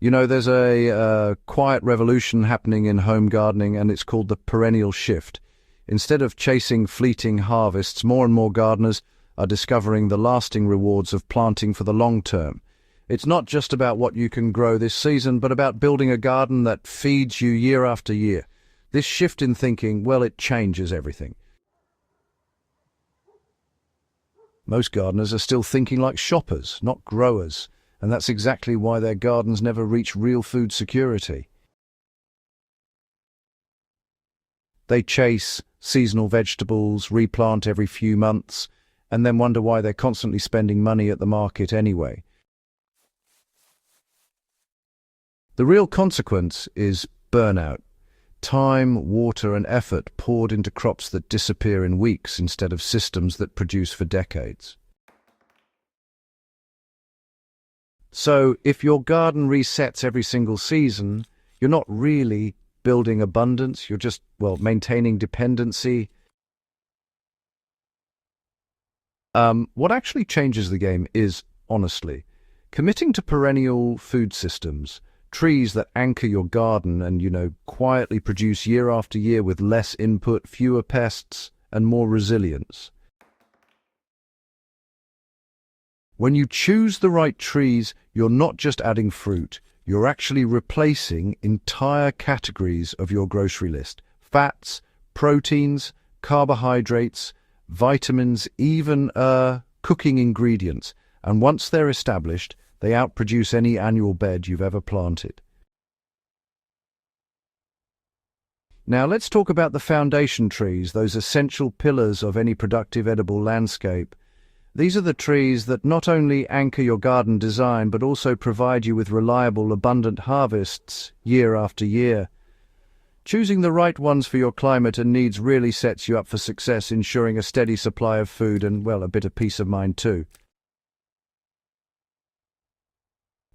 You know, there's a quiet revolution happening in home gardening, and it's called the perennial shift. Instead of chasing fleeting harvests, more and more gardeners are discovering the lasting rewards of planting for the long term. It's not just about what you can grow this season, but about building a garden that feeds you year after year. This shift in thinking, well, it changes everything. Most gardeners are still thinking like shoppers, not growers, and that's exactly why their gardens never reach real food security. They chase seasonal vegetables, replant every few months, and then wonder why they're constantly spending money at the market anyway. The real consequence is burnout. Time, water, and effort poured into crops that disappear in weeks instead of systems that produce for decades. So, if your garden resets every single season, you're not really building abundance, you're just, maintaining dependency. What actually changes the game is, honestly, committing to perennial food systems, trees that anchor your garden and, quietly produce year after year with less input, fewer pests, and more resilience. When you choose the right trees, you're not just adding fruit, you're actually replacing entire categories of your grocery list. Fats, proteins, carbohydrates, vitamins, even cooking ingredients. And once they're established, they outproduce any annual bed you've ever planted. Now let's talk about the foundation trees, those essential pillars of any productive edible landscape. These are the trees that not only anchor your garden design, but also provide you with reliable, abundant harvests year after year. Choosing the right ones for your climate and needs really sets you up for success, ensuring a steady supply of food and, a bit of peace of mind too.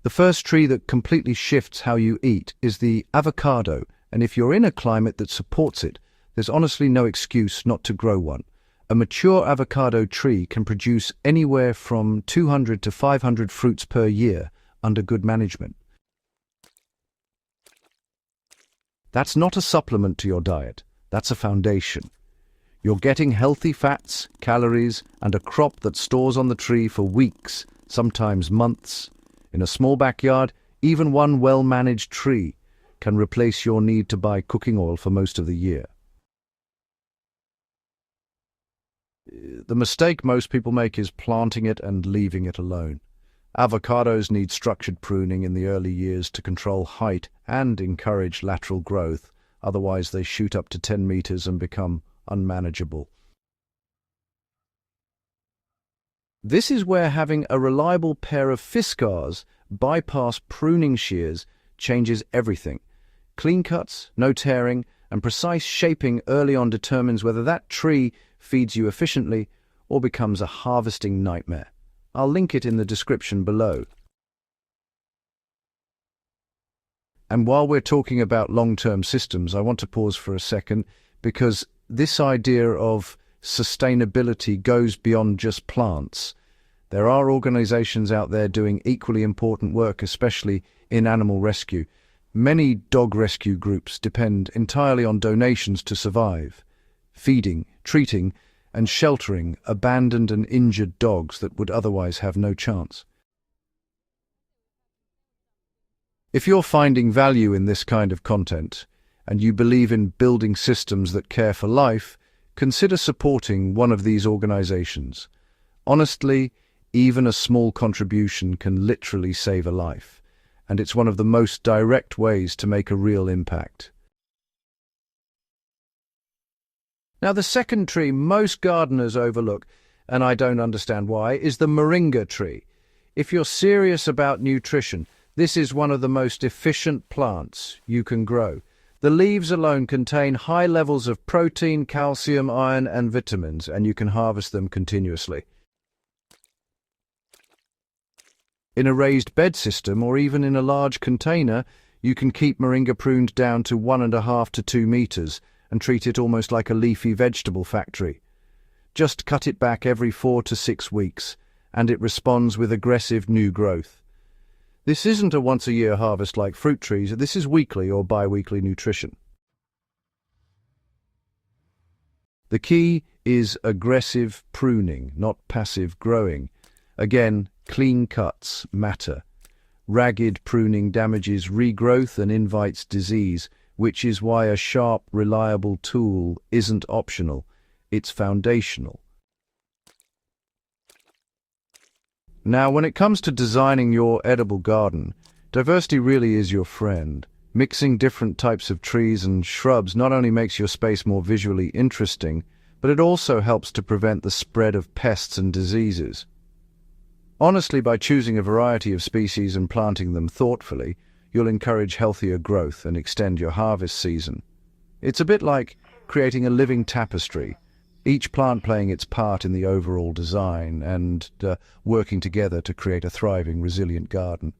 The first tree that completely shifts how you eat is the avocado, and if you're in a climate that supports it, there's honestly no excuse not to grow one. A mature avocado tree can produce anywhere from 200 to 500 fruits per year under good management. That's not a supplement to your diet, that's a foundation. You're getting healthy fats, calories, and a crop that stores on the tree for weeks, sometimes months. In a small backyard, even one well-managed tree can replace your need to buy cooking oil for most of the year. The mistake most people make is planting it and leaving it alone. Avocados need structured pruning in the early years to control height and encourage lateral growth, otherwise they shoot up to 10 meters and become unmanageable. This is where having a reliable pair of fiskars bypass pruning shears changes everything. Clean cuts, no tearing, and precise shaping early on determines whether that tree feeds you efficiently or becomes a harvesting nightmare. I'll link it in the description below. And while we're talking about long-term systems, I want to pause for a second because this idea of sustainability goes beyond just plants. There are organizations out there doing equally important work, especially in animal rescue. Many dog rescue groups depend entirely on donations to survive, feeding, treating, and sheltering abandoned and injured dogs that would otherwise have no chance. If you're finding value in this kind of content, and you believe in building systems that care for life, consider supporting one of these organizations. Honestly, even a small contribution can literally save a life, and it's one of the most direct ways to make a real impact. Now, the second tree most gardeners overlook, and I don't understand why, is the moringa tree. If you're serious about nutrition, this is one of the most efficient plants you can grow. The leaves alone contain high levels of protein, calcium, iron, and vitamins, and you can harvest them continuously. In a raised bed system or even in a large container, you can keep moringa pruned down to 1.5 to 2 meters and treat it almost like a leafy vegetable factory. Just cut it back every 4 to 6 weeks, and it responds with aggressive new growth. This isn't a once-a-year harvest like fruit trees. This is weekly or bi-weekly nutrition. The key is aggressive pruning, not passive growing. Again, clean cuts matter. Ragged pruning damages regrowth and invites disease, which is why a sharp, reliable tool isn't optional. It's foundational. Now, when it comes to designing your edible garden, diversity really is your friend. Mixing different types of trees and shrubs not only makes your space more visually interesting, but it also helps to prevent the spread of pests and diseases. Honestly, by choosing a variety of species and planting them thoughtfully, you'll encourage healthier growth and extend your harvest season. It's a bit like creating a living tapestry, each plant playing its part in the overall design and working together to create a thriving, resilient garden.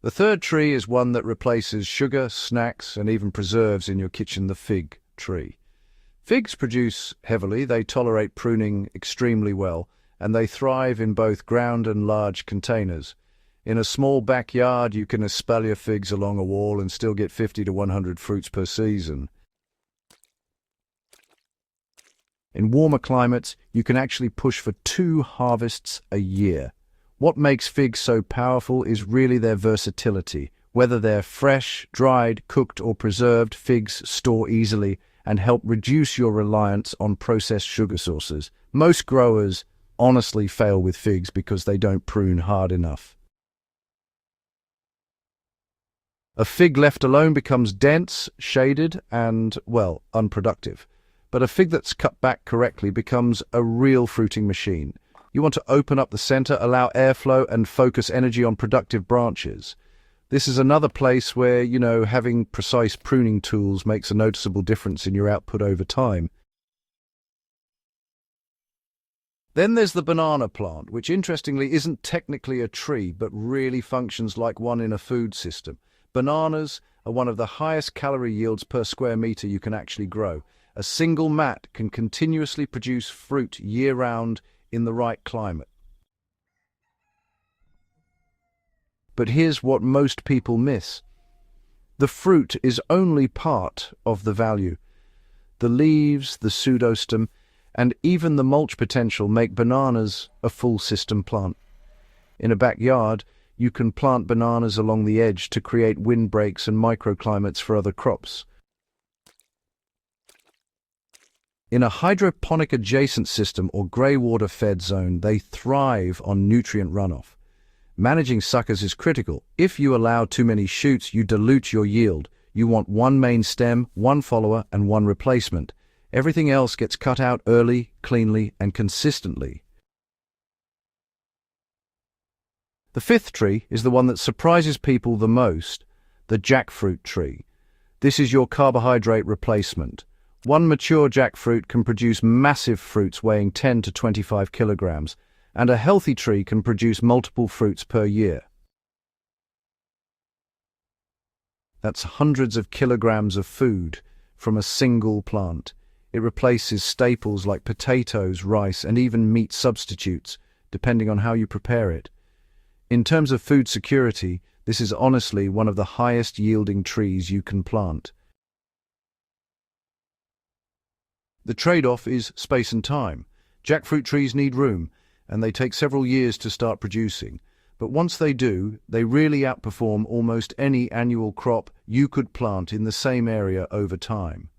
The third tree is one that replaces sugar, snacks, and even preserves in your kitchen, the fig tree. Figs produce heavily, they tolerate pruning extremely well, and they thrive in both ground and large containers. In a small backyard, you can espalier figs along a wall and still get 50 to 100 fruits per season. In warmer climates, you can actually push for 2 harvests a year. What makes figs so powerful is really their versatility. Whether they're fresh, dried, cooked, or preserved, figs store easily and help reduce your reliance on processed sugar sources. Most growers honestly fail with figs because they don't prune hard enough. A fig left alone becomes dense, shaded, and, well, unproductive. But a fig that's cut back correctly becomes a real fruiting machine. You want to open up the center, allow airflow, and focus energy on productive branches. This is another place where, having precise pruning tools makes a noticeable difference in your output over time. Then there's the banana plant, which interestingly isn't technically a tree, but really functions like one in a food system. Bananas are one of the highest calorie yields per square meter you can actually grow. A single mat can continuously produce fruit year-round in the right climate. But here's what most people miss. The fruit is only part of the value. The leaves, the pseudostem, and even the mulch potential make bananas a full system plant. In a backyard, you can plant bananas along the edge to create windbreaks and microclimates for other crops. In a hydroponic adjacent system or grey water fed zone, they thrive on nutrient runoff. Managing suckers is critical. If you allow too many shoots, you dilute your yield. You want one main stem, one follower, and one replacement. Everything else gets cut out early, cleanly, and consistently. The fifth tree is the one that surprises people the most, the jackfruit tree. This is your carbohydrate replacement. One mature jackfruit can produce massive fruits weighing 10 to 25 kilograms, and a healthy tree can produce multiple fruits per year. That's hundreds of kilograms of food from a single plant. It replaces staples like potatoes, rice, and even meat substitutes, depending on how you prepare it. In terms of food security, this is honestly one of the highest yielding trees you can plant. The trade-off is space and time. Jackfruit trees need room, and they take several years to start producing. But once they do, they really outperform almost any annual crop you could plant in the same area over time.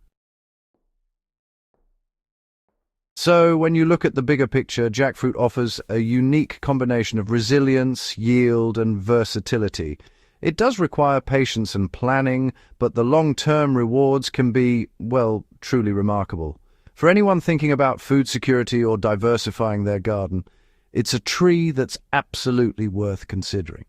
So, when you look at the bigger picture, jackfruit offers a unique combination of resilience, yield, and versatility. It does require patience and planning, but the long-term rewards can be, well, truly remarkable. For anyone thinking about food security or diversifying their garden, it's a tree that's absolutely worth considering.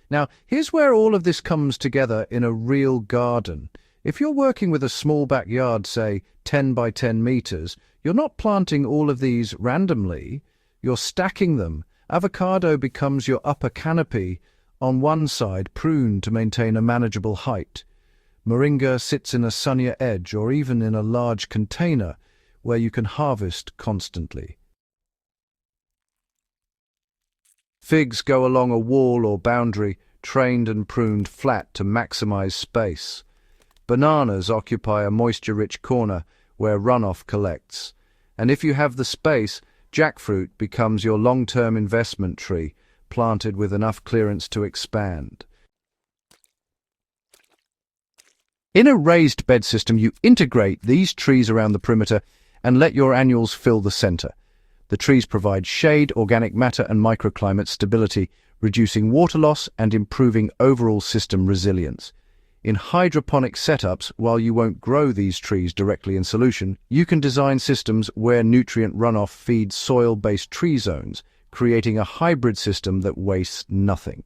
Now, here's where all of this comes together in a real garden. If you're working with a small backyard, say 10 by 10 meters, you're not planting all of these randomly, you're stacking them. Avocado becomes your upper canopy on one side, prune to maintain a manageable height. Moringa sits in a sunnier edge or even in a large container where you can harvest constantly. Figs go along a wall or boundary, trained and pruned flat to maximize space. Bananas occupy a moisture-rich corner where runoff collects. And if you have the space, jackfruit becomes your long-term investment tree, planted with enough clearance to expand. In a raised bed system, you integrate these trees around the perimeter and let your annuals fill the center. The trees provide shade, organic matter, and microclimate stability, reducing water loss and improving overall system resilience. In hydroponic setups, while you won't grow these trees directly in solution, you can design systems where nutrient runoff feeds soil-based tree zones, creating a hybrid system that wastes nothing.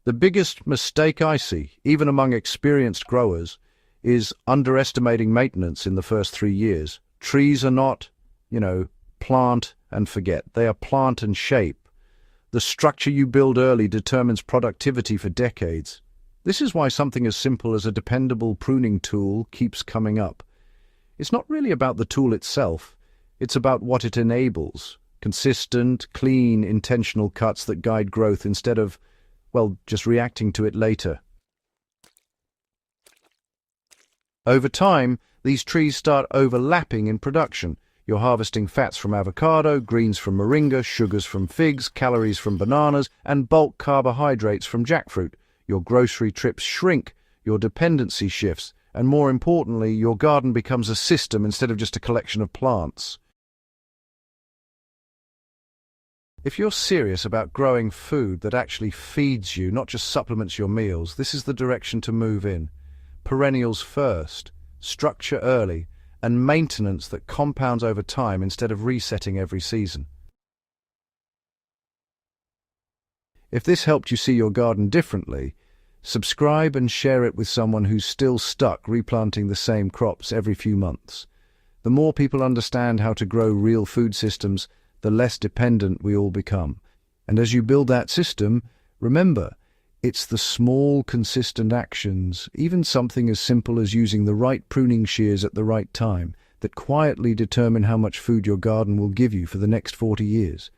The biggest mistake I see, even among experienced growers, is underestimating maintenance in the first 3 years. Trees are not, plant and forget. They are plant and shape. The structure you build early determines productivity for decades. This is why something as simple as a dependable pruning tool keeps coming up. It's not really about the tool itself. It's about what it enables. Consistent, clean, intentional cuts that guide growth instead of, just reacting to it later. Over time, these trees start overlapping in production. You're harvesting fats from avocado, greens from moringa, sugars from figs, calories from bananas, and bulk carbohydrates from jackfruit. Your grocery trips shrink, your dependency shifts, and more importantly, your garden becomes a system instead of just a collection of plants. If you're serious about growing food that actually feeds you, not just supplements your meals, this is the direction to move in. Perennials first, structure early, and maintenance that compounds over time instead of resetting every season. If this helped you see your garden differently, subscribe and share it with someone who's still stuck replanting the same crops every few months. The more people understand how to grow real food systems, the less dependent we all become. And as you build that system, remember, it's the small, consistent actions, even something as simple as using the right pruning shears at the right time, that quietly determine how much food your garden will give you for the next 40 years.